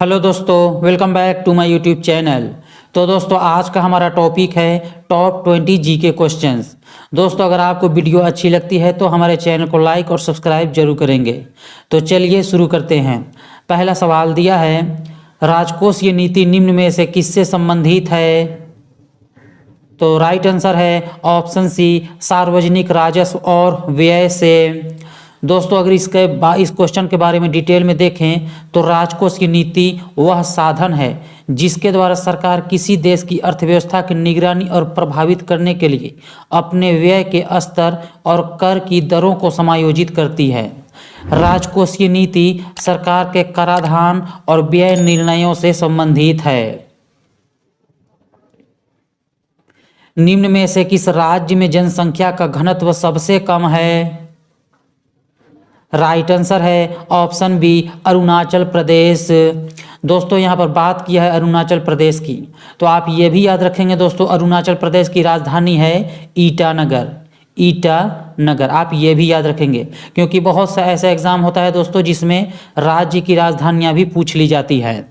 Hello दोस्तों, welcome back to my YouTube channel. तो दोस्तों, आज का हमारा टॉपिक है टॉप 20 जीके क्वेश्चंस। दोस्तों, अगर आपको वीडियो अच्छी लगती है तो हमारे चैनल को लाइक और सब्सक्राइब जरूर करेंगे। तो चलिए शुरू करते हैं। पहला सवाल दिया है, राजकोषीय नीति निम्न में से किससे संबंधित है? तो राइट आंसर है ऑप्शन सी, सार्वजनिक राजस्व और व्यय से। दोस्तों, अगर इस क्वेश्चन के बारे में डिटेल में देखें तो राजकोष की नीति वह साधन है जिसके द्वारा सरकार किसी देश की अर्थव्यवस्था की निगरानी और प्रभावित करने के लिए अपने व्यय के स्तर और कर की दरों को समायोजित करती है। राजकोषीय नीति सरकार के कराधान और व्यय निर्णयों से संबंधित है। निम्न में से किस राज्य में जनसंख्या का घनत्व सबसे कम है? राइट आंसर है ऑप्शन बी, अरुणाचल प्रदेश। दोस्तों, यहाँ पर बात किया है अरुणाचल प्रदेश की, तो आप ये भी याद रखेंगे दोस्तों, अरुणाचल प्रदेश की राजधानी है ईटानगर। ईटानगर आप ये भी याद रखेंगे, क्योंकि बहुत सा ऐसा एग्जाम होता है दोस्तों जिसमें राज्य की राजधानियाँ भी पूछ ली जाती है।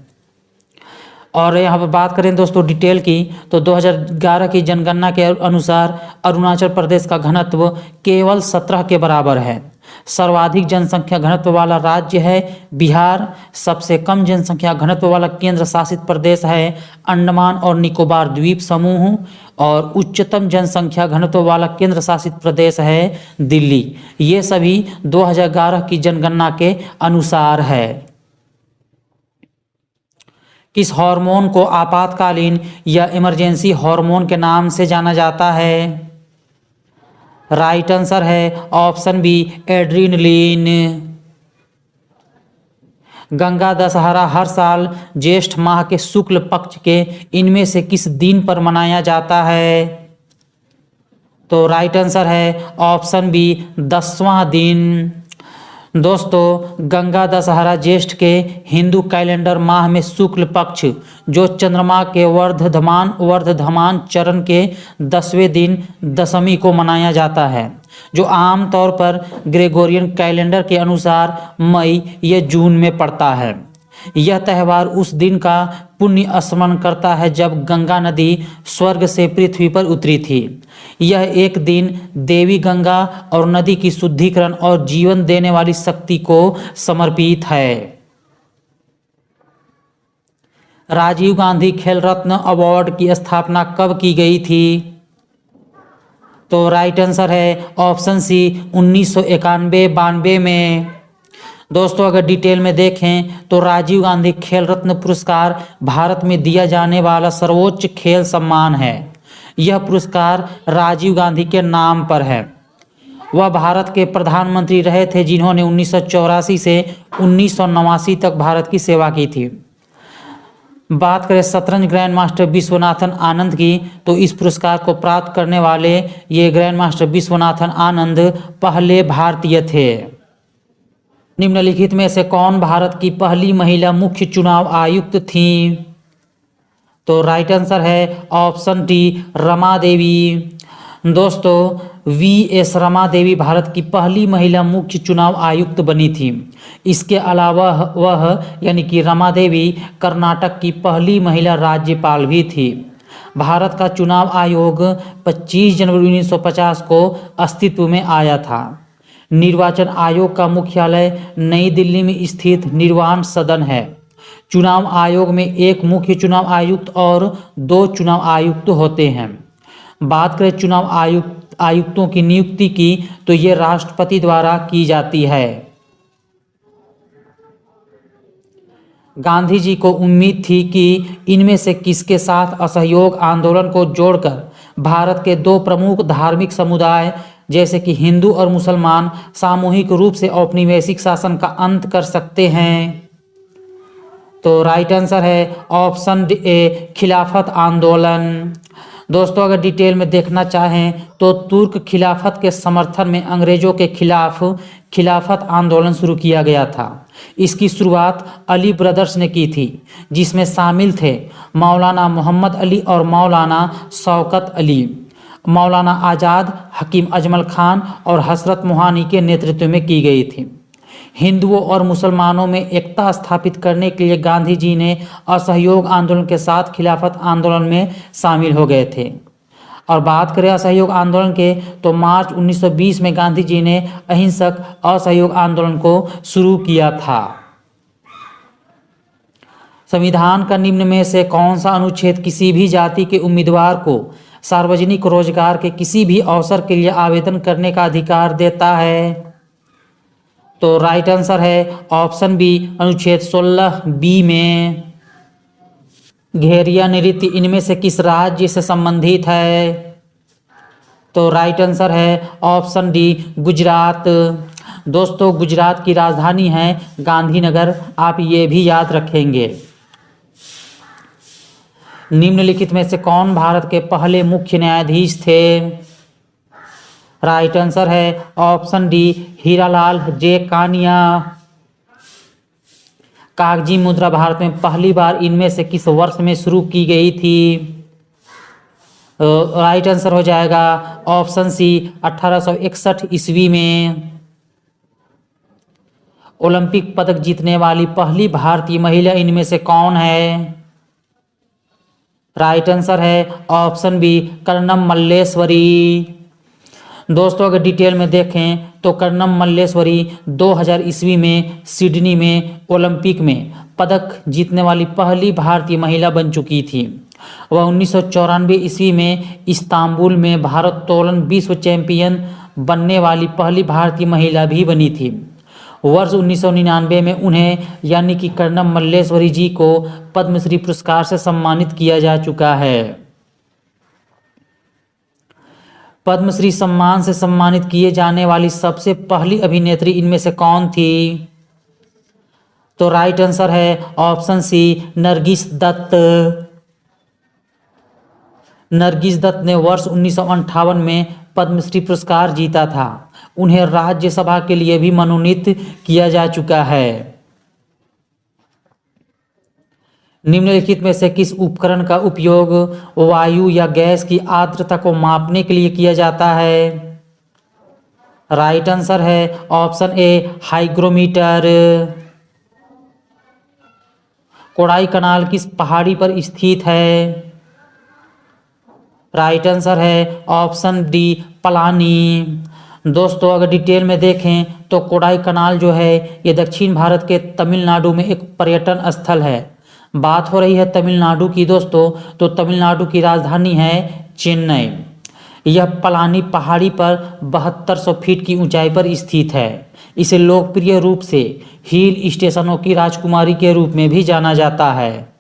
और यहाँ पर बात करें दोस्तों डिटेल की, तो 2011 की जनगणना के अनुसार अरुणाचल प्रदेश का घनत्व केवल 17 के बराबर है। सर्वाधिक जनसंख्या घनत्व वाला राज्य है बिहार। सबसे कम जनसंख्या घनत्व वाला केंद्र शासित प्रदेश है अंडमान और निकोबार द्वीप समूह। और उच्चतम जनसंख्या घनत्व वाला केंद्र शासित प्रदेश है दिल्ली। ये सभी 2011 की जनगणना के अनुसार है। किस हार्मोन को आपातकालीन या इमरजेंसी हार्मोन के नाम से जाना जाता है? राइट आंसर है option B, adrenaline. Ganga Dussehra हर साल ज्येष्ठ माह के शुक्ल पक्ष के इनमें से किस दिन पर मनाया जाता है? तो राइट आंसर है ऑप्शन बी, 10वां दिन। दोस्तों, गंगा दशहरा ज्येष्ठ के हिंदू कैलेंडर माह में शुक्ल पक्ष जो चंद्रमा के वर्धमान चरण के 10वें दिन दशमी को मनाया जाता है, जो आमतौर पर ग्रेगोरियन कैलेंडर के अनुसार मई या जून में पड़ता है। यह त्यौहार उस दिन का पुण्य स्मरण करता है जब गंगा नदी स्वर्ग से पृथ्वी पर उतरी थी। यह एक दिन देवी गंगा और नदी की शुद्धिकरण और जीवन देने वाली शक्ति को समर्पित है। राजीव गांधी खेल रत्न अवार्ड की स्थापना कब की गई थी? तो राइट आंसर है ऑप्शन सी, 1991-92 में। दोस्तों, अगर डिटेल में देखें तो राजीव गांधी खेल रत्न पुरस्कार भारत में दिया जाने वाला सर्वोच्च खेल सम्मान है। यह पुरस्कार राजीव गांधी के नाम पर है। वह भारत के प्रधानमंत्री रहे थे जिन्होंने 1984 से 1989 तक भारत की सेवा की थी। बात करें शतरंज ग्रैंड मास्टर विश्वनाथन आनंद की, तो इस पुरस्कार को प्राप्त करने वाले ये ग्रैंड मास्टर विश्वनाथन आनंद पहले भारतीय थे। निम्नलिखित में से कौन भारत की पहली महिला मुख्य चुनाव आयुक्त थी? तो राइट आंसर है ऑप्शन डी, रमा देवी। दोस्तों, वी.एस. रमा देवी भारत की पहली महिला मुख्य चुनाव आयुक्त बनी थी। इसके अलावा वह यानी कि रमा देवी कर्नाटक की पहली महिला राज्यपाल भी थी। भारत का चुनाव आयोग 25 जनवरी 1950 को अस्तित्व में आया था। निर्वाचन आयोग का मुख्यालय नई दिल्ली में स्थित निर्वाण सदन है। चुनाव आयोग में एक मुख्य चुनाव आयुक्त और 2 चुनाव आयुक्त होते हैं। बात करें चुनाव आयुक्तों की नियुक्ति की, तो ये राष्ट्रपति द्वारा की जाती है। गांधी जी को उम्मीद थी कि इनमें से किसके साथ असहयोग आंदोलन को जोड़कर भारत के 2 प्रमुख धार्मिक समुदाय जैसे कि हिंदू और मुसलमान सामूहिक रूप से औपनिवेशिक शासन का अंत कर सकते हैं। तो राइट आंसर है ऑप्शन ए, खिलाफत आंदोलन। दोस्तों, अगर डिटेल में देखना चाहें तो तुर्क खिलाफत के समर्थन में अंग्रेजों के खिलाफ खिलाफत आंदोलन शुरू किया गया था। इसकी शुरुआत अली ब्रदर्स ने की थी, जिसमें शामिल थे मौलाना मोहम्मद अली और मौलाना शौकत अली। मौलाना आज़ाद, हकीम अजमल खान और हसरत मोहानी के नेतृत्व में की गई थी। हिंदुओं और मुसलमानों में एकता स्थापित करने के लिए गांधी जी ने असहयोग आंदोलन के साथ खिलाफत आंदोलन में शामिल हो गए थे। और बात करें असहयोग आंदोलन के, तो मार्च 1920 में गांधी जी ने अहिंसक असहयोग आंदोलन को शुरू किया था। संविधान का निम्न में से कौन सा अनुच्छेद किसी भी जाति के उम्मीदवार को सार्वजनिक रोजगार के किसी भी अवसर के लिए आवेदन करने का अधिकार देता है? तो राइट आंसर है ऑप्शन बी, अनुच्छेद 16 बी में। घेरिया नृत्य इनमें से किस राज्य से संबंधित है? तो राइट आंसर है ऑप्शन डी, गुजरात। दोस्तों, गुजरात की राजधानी है गांधीनगर, आप ये भी याद रखेंगे। निम्नलिखित में से कौन भारत के पहले मुख्य न्यायाधीश थे? राइट आंसर है ऑप्शन डी, हीरालाल जे कानिया। कागजी मुद्रा भारत में पहली बार इनमें से किस वर्ष में शुरू की गई थी? राइट आंसर हो जाएगा ऑप्शन सी, 1861 ईस्वी में। ओलंपिक पदक जीतने वाली पहली भारतीय महिला इनमें से कौन है? राइट आंसर है ऑप्शन बी, कर्णम मल्लेश्वरी। दोस्तों, अगर डिटेल में देखें तो कर्णम मल्लेश्वरी 2000 ईस्वी में सिडनी में ओलंपिक में पदक जीतने वाली पहली भारतीय महिला बन चुकी थी। वह 1994 ईस्वी में इस्तांबुल में भारोत्तोलन विश्व चैंपियन बनने वाली पहली भारतीय महिला भी बनी थी। वर्ष 1999 में उन्हें यानी कि कर्णम मल्लेश्वरी जी को पद्मश्री पुरस्कार से सम्मानित किया जा चुका है। पद्मश्री सम्मान से सम्मानित किए जाने वाली सबसे पहली अभिनेत्री इनमें से कौन थी? तो राइट आंसर है ऑप्शन सी, नरगिस दत्त। नरगिस दत्त ने वर्ष 1958 में पद्मश्री पुरस्कार जीता था। उन्हें राज्यसभा के लिए भी मनोनीत किया जा चुका है। निम्नलिखित में से किस उपकरण का उपयोग वायु या गैस की आर्द्रता को मापने के लिए किया जाता है? राइट आंसर है ऑप्शन ए, हाइग्रोमीटर। कोडाई कनाल किस पहाड़ी पर स्थित है? राइट आंसर है ऑप्शन डी, पलानी। दोस्तों, अगर डिटेल में देखें तो कोडाई कनाल जो है ये दक्षिण भारत के तमिलनाडु में एक पर्यटन स्थल है। बात हो रही है तमिलनाडु की दोस्तों, तो तमिलनाडु की राजधानी है चेन्नई। यह पलानी पहाड़ी पर 7200 फीट की ऊंचाई पर स्थित है। इसे लोकप्रिय रूप से हिल स्टेशनों की राजकुमारी के रूप में भी जाना जाता है।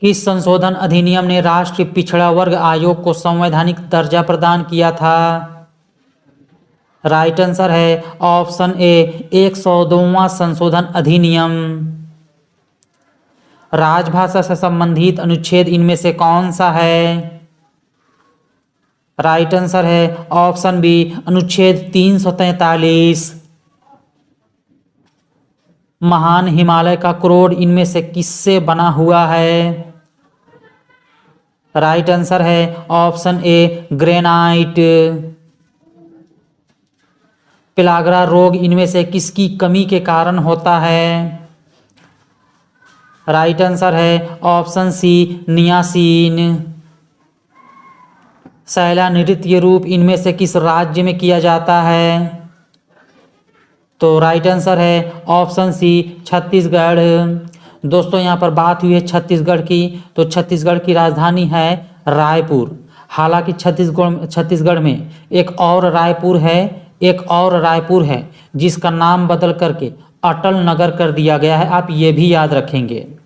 किस संशोधन अधिनियम ने राष्ट्रीय पिछड़ा वर्ग आयोग को संवैधानिक दर्जा प्रदान किया था? राइट आंसर है ऑप्शन ए, 102वां संशोधन अधिनियम। राजभाषा से संबंधित अनुच्छेद इनमें से कौन सा है? राइट आंसर है ऑप्शन बी, अनुच्छेद 343। महान हिमालय का क्रोड इनमें से किससे बना हुआ है? राइट आंसर है ऑप्शन ए, ग्रेनाइट। पिलागरा रोग इनमें से किसकी कमी के कारण होता है? राइट आंसर है ऑप्शन सी, नियासिन। सैला नृत्य रूप इनमें से किस राज्य में किया जाता है? तो राइट आंसर है ऑप्शन सी, छत्तीसगढ़। दोस्तों, यहाँ पर बात हुई है छत्तीसगढ़ की, तो छत्तीसगढ़ की राजधानी है रायपुर। हालांकि छत्तीसगढ़ में एक और रायपुर है जिसका नाम बदल करके अटल नगर कर दिया गया है, आप ये भी याद रखेंगे।